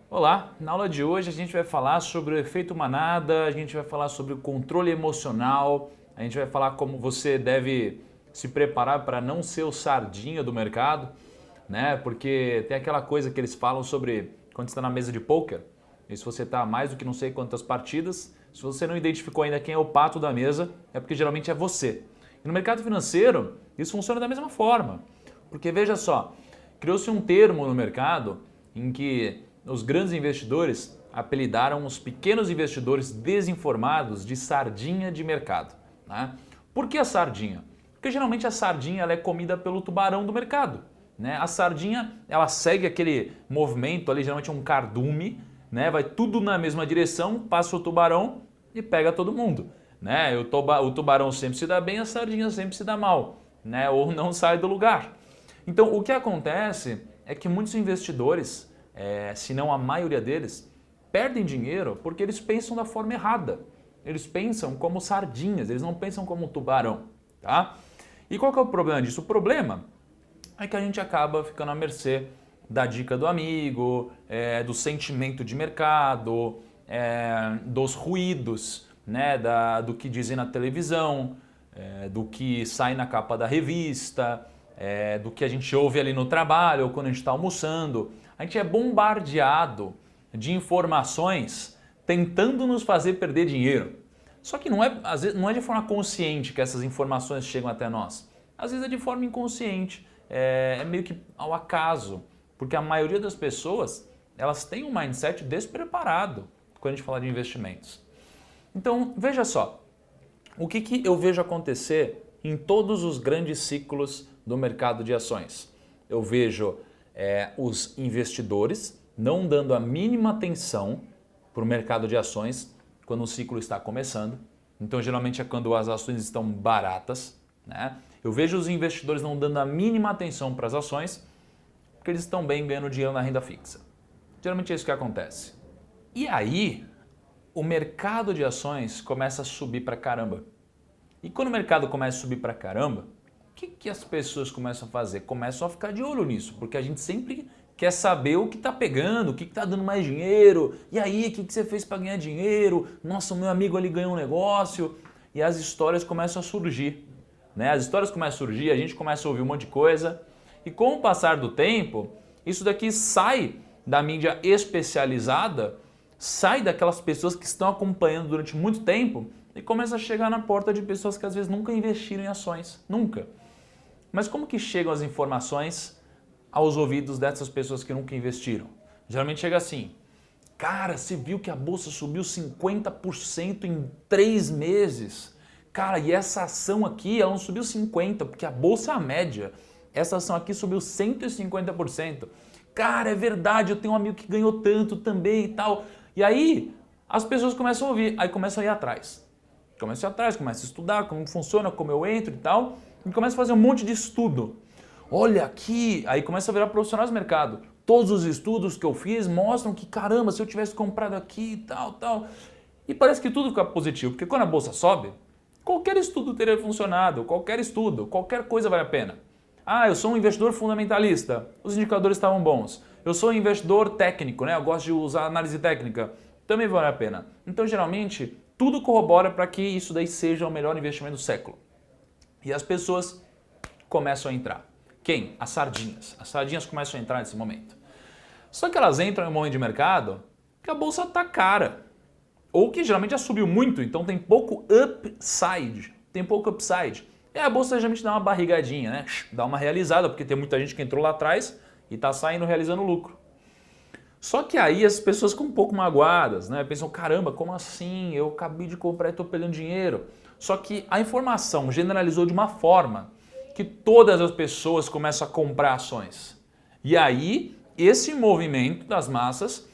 Olá, na aula de hoje a gente vai falar sobre o efeito manada, a gente vai falar sobre o controle emocional, a gente vai falar como você deve se preparar para não ser o sardinha do mercado, né? Porque tem aquela coisa que eles falam sobre quando você está na mesa de pôquer, e se você está mais do que não sei quantas partidas, se você não identificou ainda quem é o pato da mesa, é porque geralmente é você. E no mercado financeiro, isso funciona da mesma forma. Porque veja só, criou-se um termo no mercado em que os grandes investidores apelidaram os pequenos investidores desinformados de sardinha de mercado. Né? Por que a sardinha? Porque geralmente a sardinha ela é comida pelo tubarão do mercado. Né? A sardinha ela segue aquele movimento ali, geralmente é um cardume, né? Vai tudo na mesma direção, passa o tubarão e pega todo mundo. Né? O tubarão sempre se dá bem, a sardinha sempre se dá mal, né? Ou não sai do lugar. Então o que acontece é que muitos investidores, se não a maioria deles, perdem dinheiro porque eles pensam da forma errada. Eles pensam como sardinhas, eles não pensam como tubarão. Tá? E qual que é o problema disso? O problema é que a gente acaba ficando à mercê da dica do amigo, do sentimento de mercado, dos ruídos, né, do que dizem na televisão, do que sai na capa da revista, do que a gente ouve ali no trabalho ou quando a gente está almoçando. A gente é bombardeado de informações tentando nos fazer perder dinheiro. Só que às vezes, não é de forma consciente que essas informações chegam até nós. Às vezes é de forma inconsciente, é meio que ao acaso. Porque a maioria das pessoas, elas têm um mindset despreparado quando a gente fala de investimentos. Então, veja só, o que eu vejo acontecer em todos os grandes ciclos do mercado de ações? Eu vejo os investidores não dando a mínima atenção para o mercado de ações quando o ciclo está começando. Então, geralmente é quando as ações estão baratas. Né? Eu vejo os investidores não dando a mínima atenção para as ações porque eles estão bem ganhando dinheiro na renda fixa. Geralmente é isso que acontece. E aí, o mercado de ações começa a subir pra caramba. E quando o mercado começa a subir pra caramba, o que as pessoas começam a fazer? Começam a ficar de olho nisso, porque a gente sempre quer saber o que está pegando, o que está dando mais dinheiro, e aí, o que você fez para ganhar dinheiro? Nossa, o meu amigo ali ganhou um negócio, e as histórias começam a surgir. Né? As histórias começam a surgir, a gente começa a ouvir um monte de coisa, e com o passar do tempo, isso daqui sai da mídia especializada, sai daquelas pessoas que estão acompanhando durante muito tempo e começa a chegar na porta de pessoas que às vezes nunca investiram em ações, nunca. Mas como que chegam as informações aos ouvidos dessas pessoas que nunca investiram? Geralmente chega assim, cara, você viu que a bolsa subiu 50% em 3 meses? Cara, e essa ação aqui, ela não subiu 50%, porque a bolsa é a média. Essa ação aqui subiu 150%. Cara, é verdade, eu tenho um amigo que ganhou tanto também e tal. E aí, as pessoas começam a ouvir, aí começam a ir atrás. Começam a ir atrás, começam a estudar como funciona, como eu entro e tal. E começam a fazer um monte de estudo. Olha aqui, aí começa a virar profissionais do mercado. Todos os estudos que eu fiz mostram que, caramba, se eu tivesse comprado aqui e tal, tal. E parece que tudo fica positivo, porque quando a bolsa sobe, qualquer estudo teria funcionado, qualquer estudo, qualquer coisa vale a pena. Ah, eu sou um investidor fundamentalista, os indicadores estavam bons. Eu sou um investidor técnico, né? Eu gosto de usar análise técnica, também vale a pena. Então, geralmente, tudo corrobora para que isso daí seja o melhor investimento do século. E as pessoas começam a entrar. Quem? As sardinhas. As sardinhas começam a entrar nesse momento. Só que elas entram em um momento de mercado que a bolsa está cara. Ou que geralmente já subiu muito, então tem pouco upside. E a bolsa geralmente dá uma barrigadinha, né? Dá uma realizada, porque tem muita gente que entrou lá atrás e está saindo realizando lucro. Só que aí as pessoas ficam um pouco magoadas, né? Pensam, caramba, como assim? Eu acabei de comprar e estou perdendo dinheiro. Só que a informação generalizou de uma forma que todas as pessoas começam a comprar ações. E aí, esse movimento das massas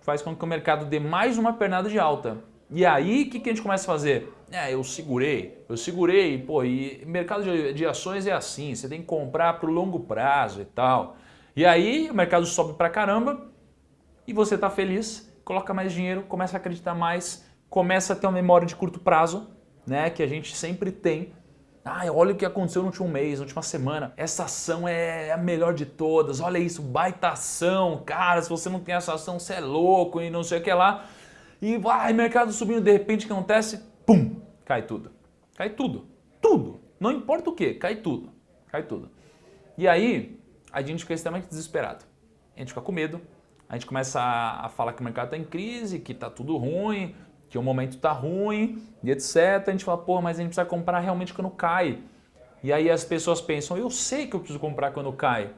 faz com que o mercado dê mais uma pernada de alta. E aí, o que a gente começa a fazer? Eu segurei, pô, e mercado de ações é assim, você tem que comprar para o longo prazo e tal. E aí, o mercado sobe pra caramba e você tá feliz, coloca mais dinheiro, começa a acreditar mais, começa a ter uma memória de curto prazo, né, que a gente sempre tem. Ah, olha o que aconteceu no último mês, na última semana. Essa ação é a melhor de todas. Olha isso, baita ação. Cara, se você não tem essa ação, você é louco e não sei o que lá. E vai, mercado subindo, de repente o que acontece? Pum, cai tudo. Cai tudo. Tudo. Não importa o que, cai tudo. Cai tudo. E aí, a gente fica extremamente desesperado. A gente fica com medo. A gente começa a falar que o mercado está em crise, que está tudo ruim, que o momento está ruim e etc. A gente fala, pô, mas a gente precisa comprar realmente quando cai. E aí as pessoas pensam, eu sei que eu preciso comprar quando cai,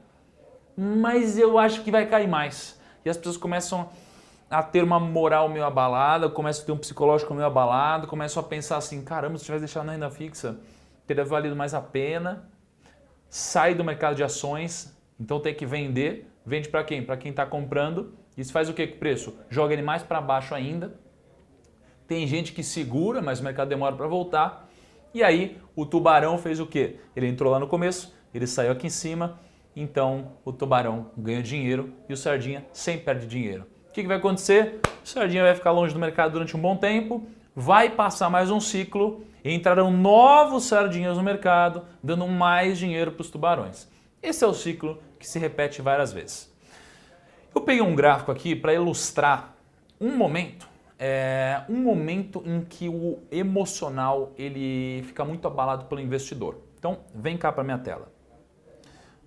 mas eu acho que vai cair mais. E as pessoas começam a ter uma moral meio abalada, começam a ter um psicológico meio abalado, começam a pensar assim, caramba, se tivesse deixado na renda fixa, teria valido mais a pena. Sai do mercado de ações, então tem que vender. Vende para quem? Para quem está comprando. Isso faz o que com o preço? Joga ele mais para baixo ainda. Tem gente que segura, mas o mercado demora para voltar. E aí o tubarão fez o quê? Ele entrou lá no começo, ele saiu aqui em cima, então o tubarão ganha dinheiro e o sardinha sempre perde dinheiro. O que vai acontecer? O sardinha vai ficar longe do mercado durante um bom tempo, vai passar mais um ciclo e entrarão novos sardinhas no mercado, dando mais dinheiro para os tubarões. Esse é o ciclo que se repete várias vezes. Eu peguei um gráfico aqui para ilustrar um momento em que o emocional ele fica muito abalado pelo investidor. Então, vem cá para minha tela.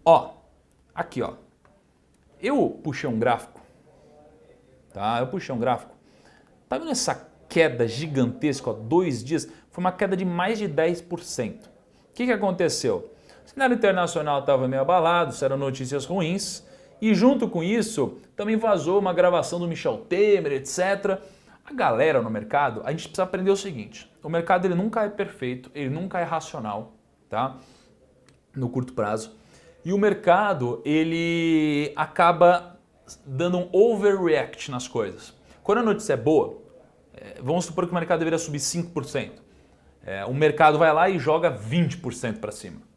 Ó, aqui ó, eu puxei um gráfico, tá? Tá vendo essa queda gigantesca, ó, 2 dias? Foi uma queda de mais de 10%. O que aconteceu? O cenário internacional estava meio abalado, eram notícias ruins, e junto com isso também vazou uma gravação do Michel Temer, etc. A galera no mercado, a gente precisa aprender o seguinte, o mercado ele nunca é perfeito, ele nunca é racional, tá? No curto prazo. E o mercado, ele acaba dando um overreact nas coisas. Quando a notícia é boa, vamos supor que o mercado deveria subir 5%. O mercado vai lá e joga 20% para cima.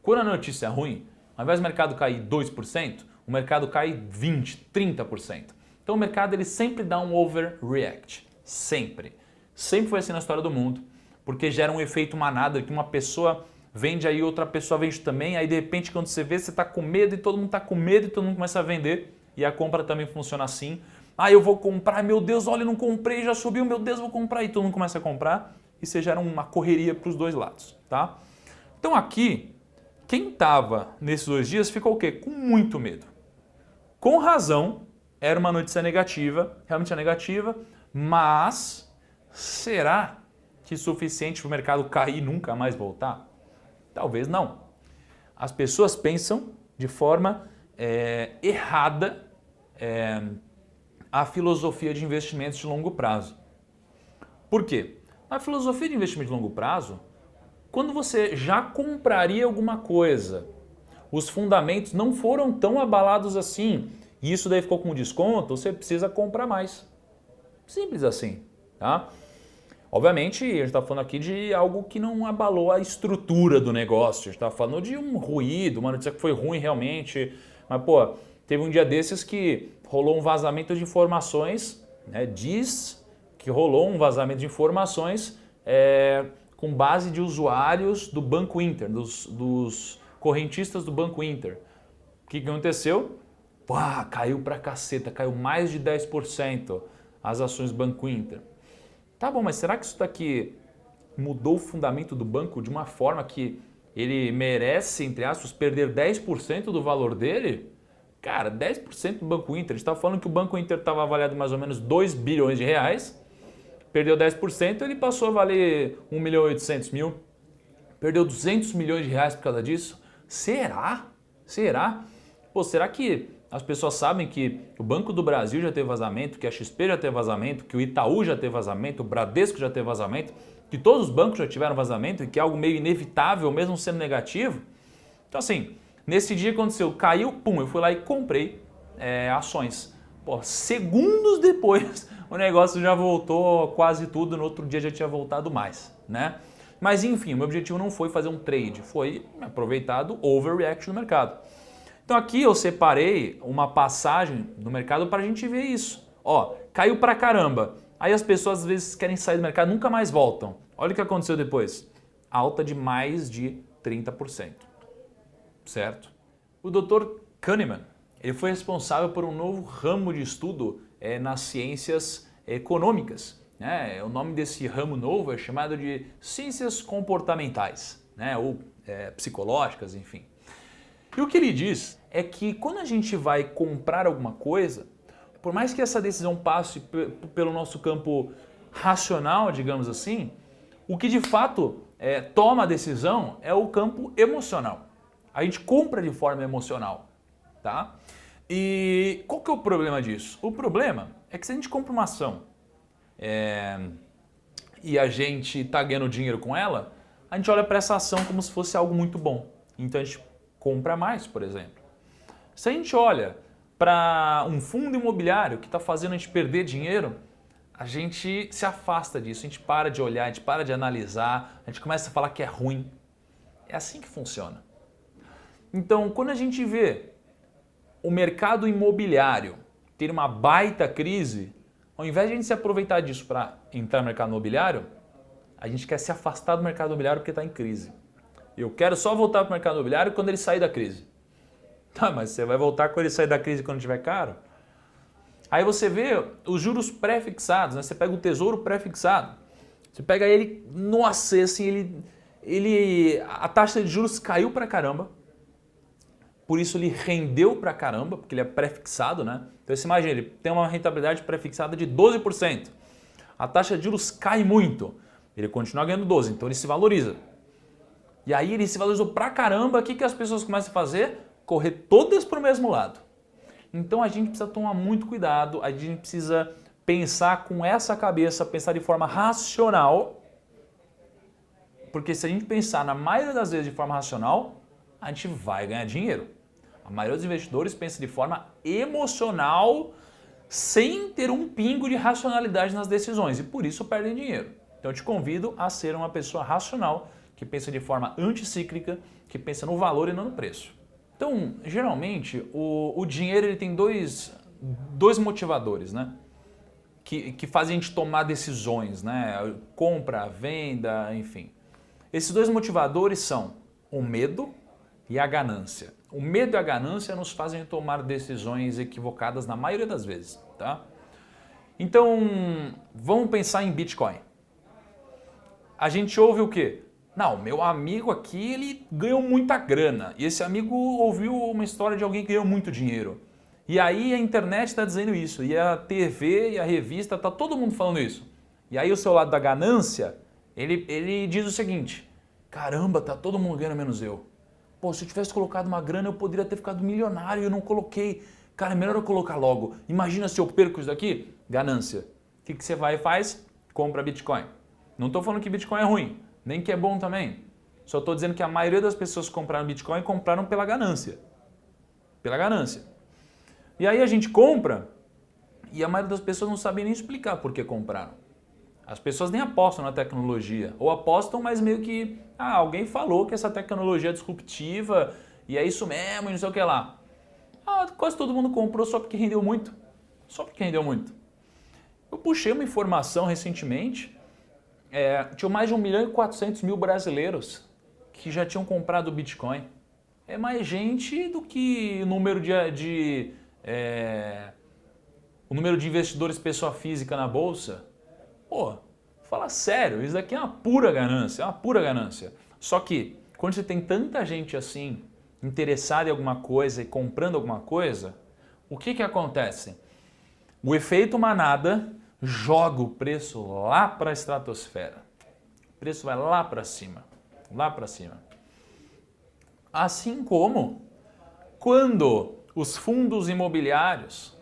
Quando a notícia é ruim, ao invés do mercado cair 2%, o mercado cai 20%, 30%. Então o mercado ele sempre dá um overreact. Sempre. Sempre foi assim na história do mundo, porque gera um efeito manada, que uma pessoa vende aí, outra pessoa vende também, aí de repente quando você vê, você está com medo e todo mundo está com medo e todo mundo começa a vender. E a compra também funciona assim. Ah, eu vou comprar, meu Deus, olha, eu não comprei, já subiu, meu Deus, vou comprar. E todo mundo começa a comprar e você gera uma correria para os dois lados, tá? Então aqui, quem estava nesses 2 dias ficou o quê? Com muito medo. Com razão, era uma notícia negativa, realmente é negativa, mas será que é suficiente para o mercado cair e nunca mais voltar? Talvez não. As pessoas pensam de forma errada a filosofia de investimentos de longo prazo. Por quê? Na filosofia de investimento de longo prazo, quando você já compraria alguma coisa, os fundamentos não foram tão abalados assim, e isso daí ficou com desconto, você precisa comprar mais. Simples assim, tá? Obviamente, a gente está falando aqui de algo que não abalou a estrutura do negócio, a gente está falando de um ruído, uma notícia que foi ruim realmente, mas pô, teve um dia desses que rolou um vazamento de informações, né? Diz que rolou um vazamento de informações com base de usuários do Banco Inter, dos correntistas do Banco Inter. O que aconteceu? Pá, caiu pra caceta, caiu mais de 10% as ações do Banco Inter. Tá bom, mas será que isso daqui mudou o fundamento do banco de uma forma que ele merece, entre aspas, perder 10% do valor dele? Cara, 10% do Banco Inter, a gente estava falando que o Banco Inter estava avaliado mais ou menos 2 bilhões de reais, perdeu 10%, ele passou a valer 1.800.000, perdeu 200 milhões de reais por causa disso? Será? Será? Pô, será que as pessoas sabem que o Banco do Brasil já teve vazamento, que a XP já teve vazamento, que o Itaú já teve vazamento, o Bradesco já teve vazamento, que todos os bancos já tiveram vazamento e que é algo meio inevitável mesmo sendo negativo? Então assim, nesse dia aconteceu, caiu, pum, eu fui lá e comprei ações. Pô, segundos depois o negócio já voltou quase tudo, no outro dia já tinha voltado mais, né? Mas enfim, o meu objetivo não foi fazer um trade, foi aproveitar do overreact no mercado. Então aqui eu separei uma passagem do mercado para a gente ver isso. Ó, caiu pra caramba. Aí as pessoas às vezes querem sair do mercado e nunca mais voltam. Olha o que aconteceu depois. alta de mais de 30%, certo? O Dr. Kahneman, ele foi responsável por um novo ramo de estudo nas ciências econômicas. O nome desse ramo novo é chamado de ciências comportamentais, ou psicológicas, enfim. E o que ele diz é que quando a gente vai comprar alguma coisa, por mais que essa decisão passe pelo nosso campo racional, digamos assim, o que de fato toma a decisão é o campo emocional. A gente compra de forma emocional, tá? E qual que é o problema disso? O problema é que se a gente compra uma ação e a gente está ganhando dinheiro com ela, a gente olha para essa ação como se fosse algo muito bom. Então a gente compra mais, por exemplo. Se a gente olha para um fundo imobiliário que está fazendo a gente perder dinheiro, a gente se afasta disso, a gente para de olhar, a gente para de analisar, a gente começa a falar que é ruim. É assim que funciona. Então, quando a gente vê o mercado imobiliário ter uma baita crise, ao invés de a gente se aproveitar disso para entrar no mercado imobiliário, a gente quer se afastar do mercado imobiliário porque está em crise. Eu quero só voltar para o mercado imobiliário quando ele sair da crise. Tá, mas você vai voltar quando ele sair da crise quando estiver caro? Aí você vê os juros pré-fixados, né? Você pega o tesouro pré-fixado, você pega ele, nossa, assim, a taxa de juros caiu pra caramba, por isso ele rendeu pra caramba, porque ele é pré-fixado, né? Então você imagina, ele tem uma rentabilidade pré-fixada de 12%, a taxa de juros cai muito, ele continua ganhando 12%, então ele se valoriza. E aí ele se valorizou pra caramba, o que as pessoas começam a fazer? Correr todas pro mesmo lado. Então a gente precisa tomar muito cuidado, a gente precisa pensar com essa cabeça, pensar de forma racional, porque se a gente pensar na maioria das vezes de forma racional, a gente vai ganhar dinheiro. A maioria dos investidores pensa de forma emocional, sem ter um pingo de racionalidade nas decisões e por isso perdem dinheiro. Então eu te convido a ser uma pessoa racional, que pensa de forma anticíclica, que pensa no valor e não no preço. Então, geralmente, o dinheiro ele tem dois motivadores, né? Que fazem a gente tomar decisões, né? Compra, venda, enfim. Esses dois motivadores são o medo e a ganância. O medo e a ganância nos fazem tomar decisões equivocadas na maioria das vezes, tá? Então, vamos pensar em Bitcoin. A gente ouve o quê? Não, meu amigo aqui, ele ganhou muita grana. E esse amigo ouviu uma história de alguém que ganhou muito dinheiro. E aí a internet está dizendo isso, e a TV e a revista, está todo mundo falando isso. E aí o seu lado da ganância, ele diz o seguinte, caramba, tá todo mundo ganhando menos eu. Pô, se eu tivesse colocado uma grana, eu poderia ter ficado milionário e eu não coloquei. Cara, é melhor eu colocar logo. Imagina se eu perco isso daqui? Ganância. O que você vai e faz? Compra Bitcoin. Não estou falando que Bitcoin é ruim. Nem que é bom também. Só estou dizendo que a maioria das pessoas que compraram Bitcoin compraram pela ganância. Pela ganância. E aí a gente compra e a maioria das pessoas não sabe nem explicar por que compraram. As pessoas nem apostam na tecnologia. Ou apostam, mas meio que alguém falou que essa tecnologia é disruptiva e é isso mesmo e não sei o que lá. Quase todo mundo comprou só porque rendeu muito. Só porque rendeu muito. Eu puxei uma informação recentemente. Tinha mais de 1.400.000 brasileiros que já tinham comprado Bitcoin. É mais gente do que o número o número de investidores pessoa física na bolsa. Pô, fala sério, isso daqui é uma pura ganância, é uma pura ganância. Só que quando você tem tanta gente assim, interessada em alguma coisa e comprando alguma coisa, o que acontece? O efeito manada joga o preço lá para a estratosfera. O preço vai lá para cima, lá para cima. Assim como quando os fundos imobiliários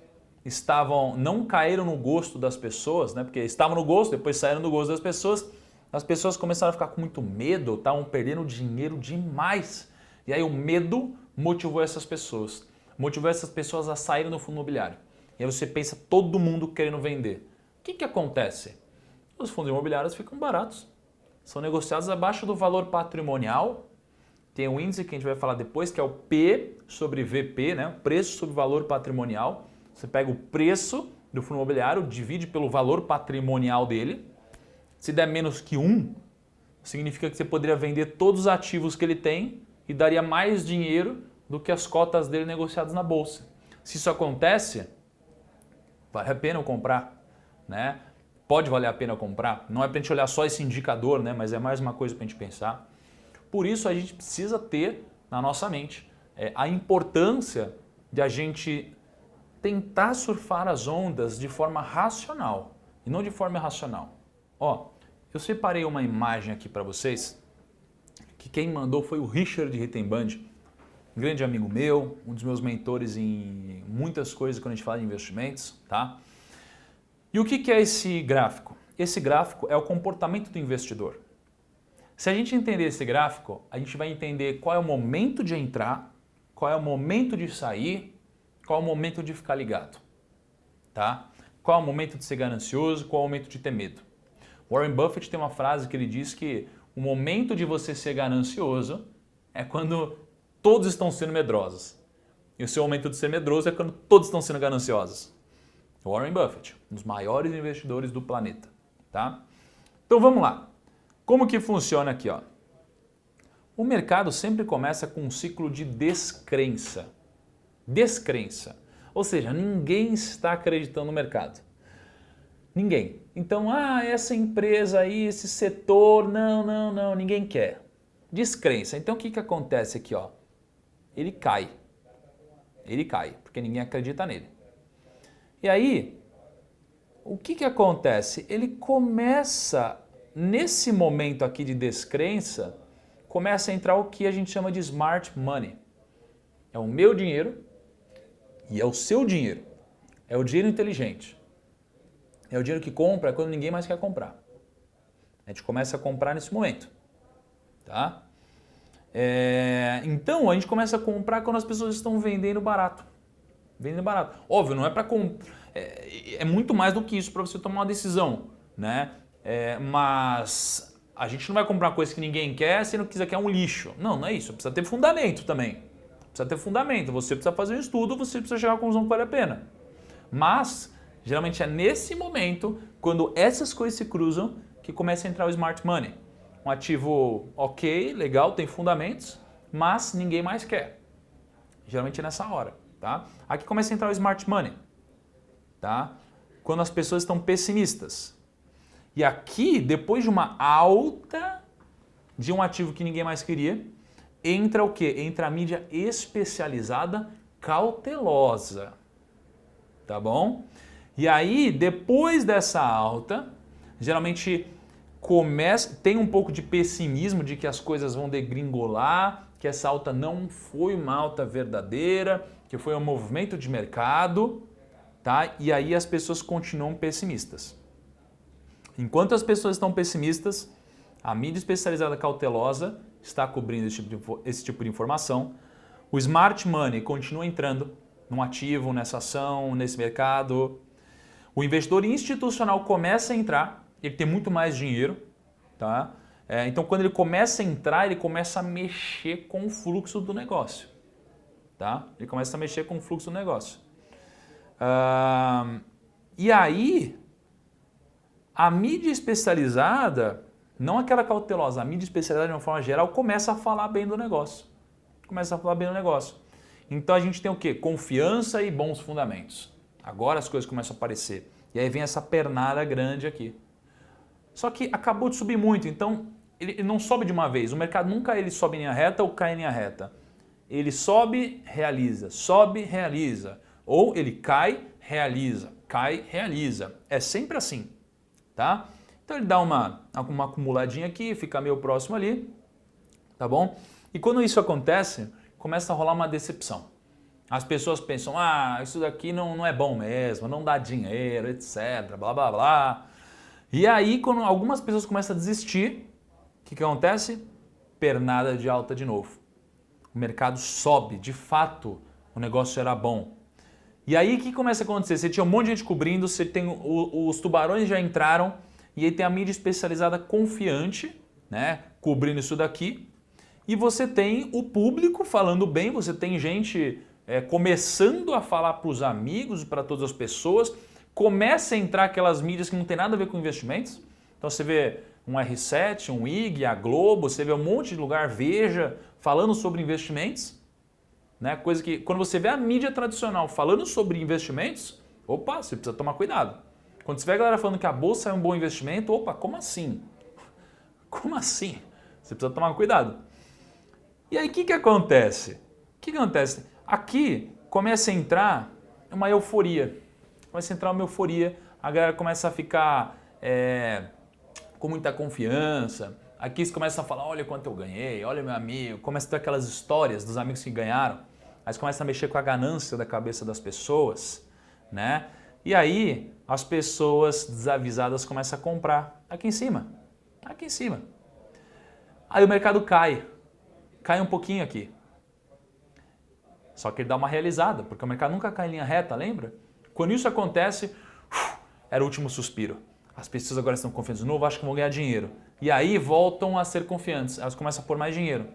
não caíram no gosto das pessoas, né? Porque estavam no gosto, depois saíram do gosto das pessoas, as pessoas começaram a ficar com muito medo, estavam perdendo dinheiro demais. E aí o medo motivou essas pessoas a saírem do fundo imobiliário. E aí você pensa todo mundo querendo vender. O que acontece? Os fundos imobiliários ficam baratos, são negociados abaixo do valor patrimonial. Tem um índice que a gente vai falar depois, que é o P sobre VP, né? Preço sobre valor patrimonial. Você pega o preço do fundo imobiliário, divide pelo valor patrimonial dele. Se der menos que 1, significa que você poderia vender todos os ativos que ele tem e daria mais dinheiro do que as cotas dele negociadas na bolsa. Se isso acontece, vale a pena eu comprar, né? Pode valer a pena comprar. Não é para a gente olhar só esse indicador, né? Mas é mais uma coisa para a gente pensar. Por isso a gente precisa ter na nossa mente a importância de a gente tentar surfar as ondas de forma racional e não de forma irracional. Ó, eu separei uma imagem aqui para vocês que quem mandou foi o Richard Rittenband, um grande amigo meu, um dos meus mentores em muitas coisas quando a gente fala de investimentos, tá? E o que é esse gráfico? Esse gráfico é o comportamento do investidor. Se a gente entender esse gráfico, a gente vai entender qual é o momento de entrar, qual é o momento de sair, qual é o momento de ficar ligado, tá? Qual é o momento de ser ganancioso, qual é o momento de ter medo. Warren Buffett tem uma frase que ele diz que o momento de você ser ganancioso é quando todos estão sendo medrosos. E o seu momento de ser medroso é quando todos estão sendo gananciosos. Warren Buffett, um dos maiores investidores do planeta, tá? Então vamos lá. Como que funciona aqui, ó? O mercado sempre começa com um ciclo de descrença. Descrença. Ou seja, ninguém está acreditando no mercado. Ninguém. Então, essa empresa aí, esse setor, não, ninguém quer. Descrença. Então, o que acontece aqui, ó? Ele cai. Ele cai, porque ninguém acredita nele. E aí, o que acontece? Ele começa, nesse momento aqui de descrença, começa a entrar o que a gente chama de smart money. É o meu dinheiro e é o seu dinheiro. É o dinheiro inteligente. É o dinheiro que compra quando ninguém mais quer comprar. A gente começa a comprar nesse momento. Tá? Então a gente começa a comprar quando as pessoas estão vendendo barato. Vendendo barato. Óbvio, não é para comprar. É muito mais do que isso para você tomar uma decisão. Né? Mas a gente não vai comprar uma coisa que ninguém quer se não quiser que é um lixo. Não é isso. Precisa ter fundamento também. Precisa ter fundamento. Você precisa fazer um estudo, você precisa chegar à conclusão que vale a pena. Mas geralmente é nesse momento, quando essas coisas se cruzam, que começa a entrar o smart money. Um ativo ok, legal, tem fundamentos, mas ninguém mais quer. Geralmente é nessa hora, tá? Aqui começa a entrar o smart money, tá? Quando as pessoas estão pessimistas. E aqui, depois de uma alta de um ativo que ninguém mais queria, entra o quê? Entra a mídia especializada cautelosa, tá bom? E aí, depois dessa alta, geralmente tem um pouco de pessimismo de que as coisas vão degringolar, que essa alta não foi uma alta verdadeira, que foi um movimento de mercado, tá? E aí as pessoas continuam pessimistas. Enquanto as pessoas estão pessimistas, a mídia especializada cautelosa está cobrindo esse tipo de informação. O smart money continua entrando num ativo, nessa ação, nesse mercado. O investidor institucional começa a entrar, ele tem muito mais dinheiro, tá? Então quando ele começa a entrar, ele começa a mexer com o fluxo do negócio, tá? Ele começa a mexer com o fluxo do negócio. E aí, a mídia especializada, não aquela cautelosa, a mídia especializada de uma forma geral começa a falar bem do negócio. Começa a falar bem do negócio. Então a gente tem o quê? Confiança e bons fundamentos. Agora as coisas começam a aparecer. E aí vem essa pernada grande aqui. Só que acabou de subir muito, então ele não sobe de uma vez. O mercado nunca ele sobe em linha reta ou cai em linha reta. Ele sobe, realiza, sobe, realiza. Ou ele cai, realiza, cai, realiza. É sempre assim, tá? Então ele dá uma acumuladinha aqui, fica meio próximo ali, tá bom? E quando isso acontece, começa a rolar uma decepção. As pessoas pensam, isso daqui não é bom mesmo, não dá dinheiro, etc, blá, blá, blá. E aí, quando algumas pessoas começam a desistir, o que acontece? Pernada de alta de novo. O mercado sobe, de fato, o negócio era bom. E aí, o que começa a acontecer? Você tinha um monte de gente cobrindo, você tem os tubarões já entraram, e aí tem a mídia especializada confiante, né, cobrindo isso daqui, e você tem o público falando bem, você tem gente começando a falar para os amigos, para todas as pessoas, começa a entrar aquelas mídias que não tem nada a ver com investimentos, Então você vê um R7, um IG, a Globo, você vê um monte de lugar, Veja, falando sobre investimentos, né? Coisa que quando você vê a mídia tradicional falando sobre investimentos, opa, você precisa tomar cuidado. Quando você vê a galera falando que a bolsa é um bom investimento, opa, como assim? Como assim? Você precisa tomar cuidado. E aí o que acontece? O que acontece? Aqui começa a entrar uma euforia. Começa a entrar uma euforia, a galera começa a ficar com muita confiança. Aqui você começa a falar, olha quanto eu ganhei, olha meu amigo. Começa a ter aquelas histórias dos amigos que ganharam. Aí você começa a mexer com a ganância da cabeça das pessoas, né? E aí as pessoas desavisadas começam a comprar aqui em cima. Aqui em cima. Aí o mercado cai um pouquinho aqui. Só que ele dá uma realizada, porque o mercado nunca cai em linha reta, lembra? Quando isso acontece, era o último suspiro. As pessoas agora estão confiantes de novo, acham que vão ganhar dinheiro. E aí voltam a ser confiantes, elas começam a pôr mais dinheiro.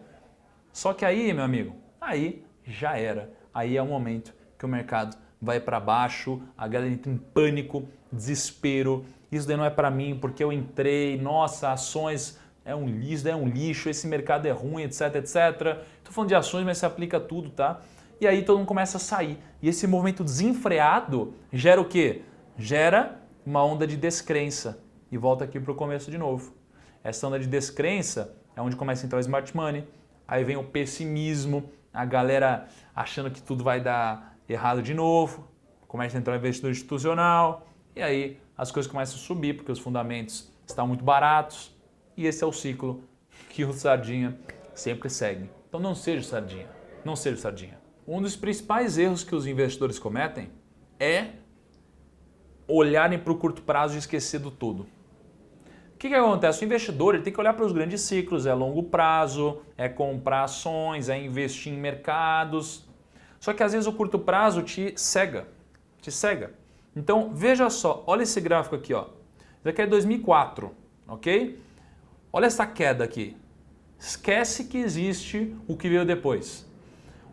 Só que aí, meu amigo, aí já era. Aí é o momento que o mercado vai para baixo, a galera entra em pânico, desespero. Isso daí não é para mim, porque eu entrei, nossa, ações é um lixo, esse mercado é ruim, etc, etc. Estou falando de ações, mas se aplica a tudo, tá? E aí todo mundo começa a sair. E esse movimento desenfreado gera o quê? Gera uma onda de descrença. E volta aqui para o começo de novo. Essa onda de descrença é onde começa a entrar o smart money, aí vem o pessimismo, a galera achando que tudo vai dar errado de novo, começa a entrar o investidor institucional, e aí as coisas começam a subir porque os fundamentos estão muito baratos, e esse é o ciclo que o Sardinha sempre segue. Então não seja Sardinha, não seja Sardinha. Um dos principais erros que os investidores cometem é olharem para o curto prazo e esquecer do todo. O que acontece? O investidor ele tem que olhar para os grandes ciclos, é longo prazo, é comprar ações, é investir em mercados. Só que às vezes o curto prazo te cega, Então veja só, olha esse gráfico aqui, ó. Isso aqui é 2004, ok? Olha essa queda aqui. Esquece que existe o que veio depois.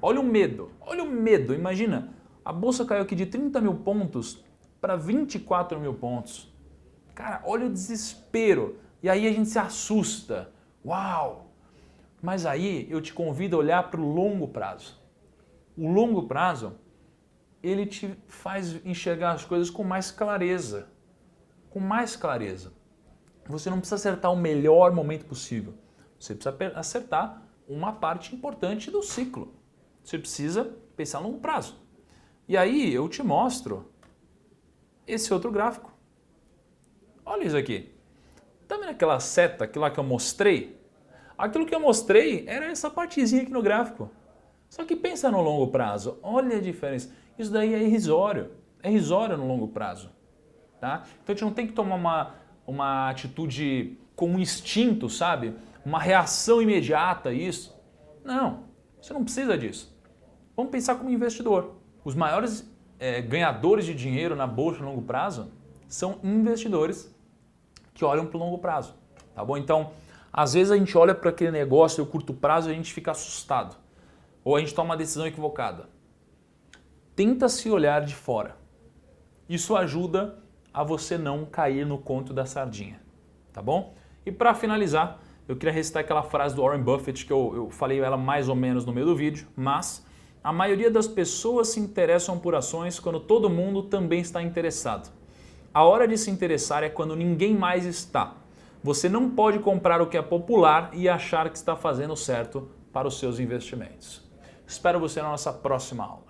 Olha o medo, imagina, a bolsa caiu aqui de 30 mil pontos para 24 mil pontos. Cara, olha o desespero. E aí a gente se assusta. Uau! Mas aí eu te convido a olhar para o longo prazo. O longo prazo, ele te faz enxergar as coisas com mais clareza. Com mais clareza. Você não precisa acertar o melhor momento possível. Você precisa acertar uma parte importante do ciclo. Você precisa pensar a longo prazo. E aí eu te mostro esse outro gráfico. Olha isso aqui. Tá vendo aquela seta, aquilo lá que eu mostrei? Aquilo que eu mostrei era essa partezinha aqui no gráfico. Só que pensa no longo prazo. Olha a diferença. Isso daí é irrisório. É irrisório no longo prazo. Tá? Então a gente não tem que tomar uma atitude com instinto, sabe? Uma reação imediata a isso. Não, você não precisa disso. Vamos pensar como investidor. Os maiores ganhadores de dinheiro na bolsa no longo prazo são investidores que olham para o longo prazo, tá bom? Então, às vezes a gente olha para aquele negócio, o curto prazo, e a gente fica assustado. Ou a gente toma uma decisão equivocada. Tenta se olhar de fora. Isso ajuda a você não cair no conto da sardinha, tá bom? E para finalizar, eu queria recitar aquela frase do Warren Buffett, que eu falei ela mais ou menos no meio do vídeo, mas a maioria das pessoas se interessam por ações quando todo mundo também está interessado. A hora de se interessar é quando ninguém mais está. Você não pode comprar o que é popular e achar que está fazendo certo para os seus investimentos. Espero você na nossa próxima aula.